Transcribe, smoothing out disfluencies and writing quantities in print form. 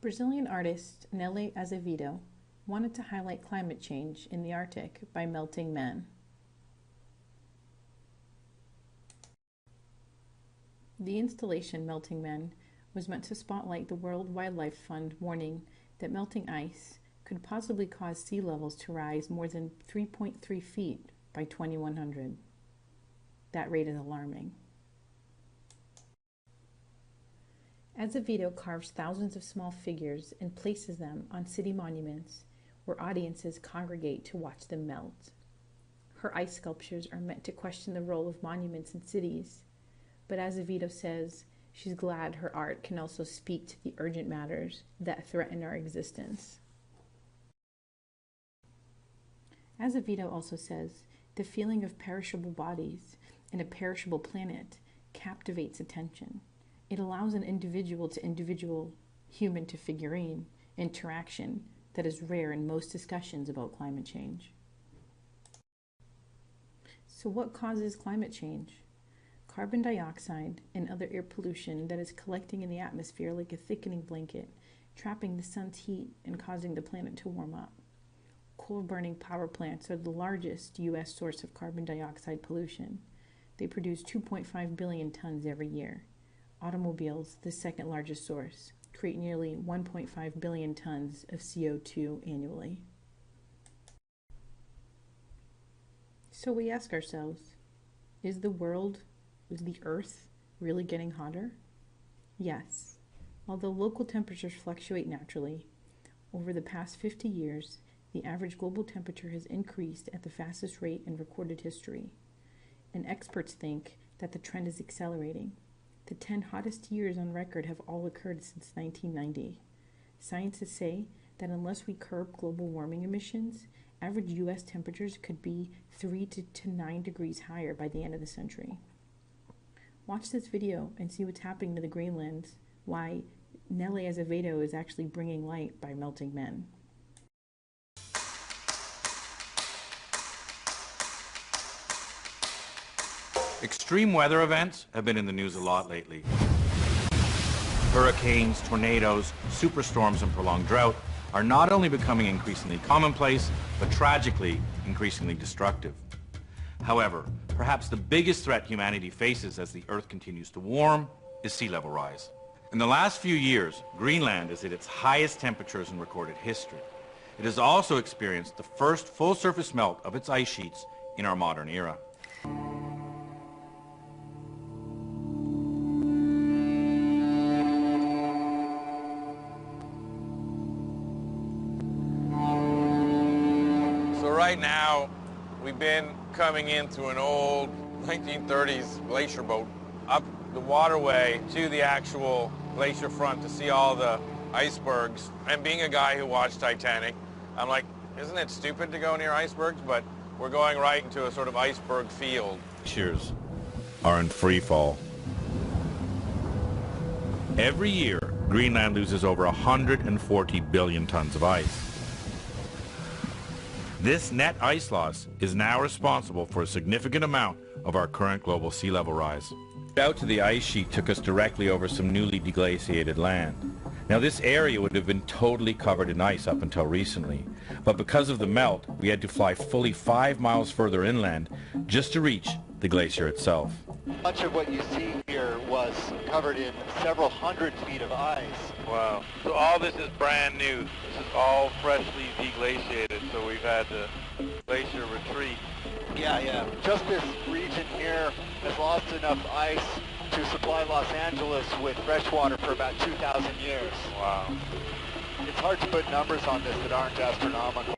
Brazilian artist Nele Azevedo wanted to highlight climate change in the Arctic by melting men. The installation Melting Men was meant to spotlight the World Wildlife Fund warning that melting ice could possibly cause sea levels to rise more than 3.3 feet by 2100. That rate is alarming. Azevedo carves thousands of small figures and places them on city monuments where audiences congregate to watch them melt. Her ice sculptures are meant to question the role of monuments in cities, but Azevedo says she's glad her art can also speak to the urgent matters that threaten our existence. Azevedo also says the feeling of perishable bodies and a perishable planet captivates attention. It allows an individual to individual, human to figurine interaction that is rare in most discussions about climate change. So what causes climate change? Carbon dioxide and other air pollution that is collecting in the atmosphere like a thickening blanket, trapping the sun's heat and causing the planet to warm up. Coal-burning power plants are the largest U.S. source of carbon dioxide pollution. They produce 2.5 billion tons every year. Automobiles, the second largest source, create nearly 1.5 billion tons of CO2 annually. So we ask ourselves, is the Earth really getting hotter? Yes. Although local temperatures fluctuate naturally, over the past 50 years, the average global temperature has increased at the fastest rate in recorded history. And experts think that the trend is accelerating. The 10 hottest years on record have all occurred since 1990. Scientists say that unless we curb global warming emissions, average U.S. temperatures could be 3 to 9 degrees higher by the end of the century. Watch this video and see what's happening to the Greenlands, why Nele Azevedo is actually bringing light by melting men. Extreme weather events have been in the news a lot lately. Hurricanes, tornadoes, superstorms, and prolonged drought are not only becoming increasingly commonplace, but tragically increasingly destructive. However, perhaps the biggest threat humanity faces as the Earth continues to warm is sea level rise. In the last few years, Greenland is at its highest temperatures in recorded history. It has also experienced the first full surface melt of its ice sheets in our modern era. Right now, we've been coming in through an old 1930s glacier boat up the waterway to the actual glacier front to see all the icebergs. And being a guy who watched Titanic, I'm like, isn't it stupid to go near icebergs? But we're going right into a sort of iceberg field. Glaciers are in free fall. Every year, Greenland loses over 140 billion tons of ice. This net ice loss is now responsible for a significant amount of our current global sea level rise. Out to the ice sheet took us directly over some newly deglaciated land. Now this area would have been totally covered in ice up until recently, but because of the melt, we had to fly fully 5 miles further inland just to reach the glacier itself. Much of what you see here was covered in several hundred feet of ice. Wow. So all this is brand new. This is all freshly deglaciated, so we've had the glacier retreat. Yeah. Just this region here has lost enough ice to supply Los Angeles with fresh water for about 2,000 years. Wow. It's hard to put numbers on this that aren't astronomical.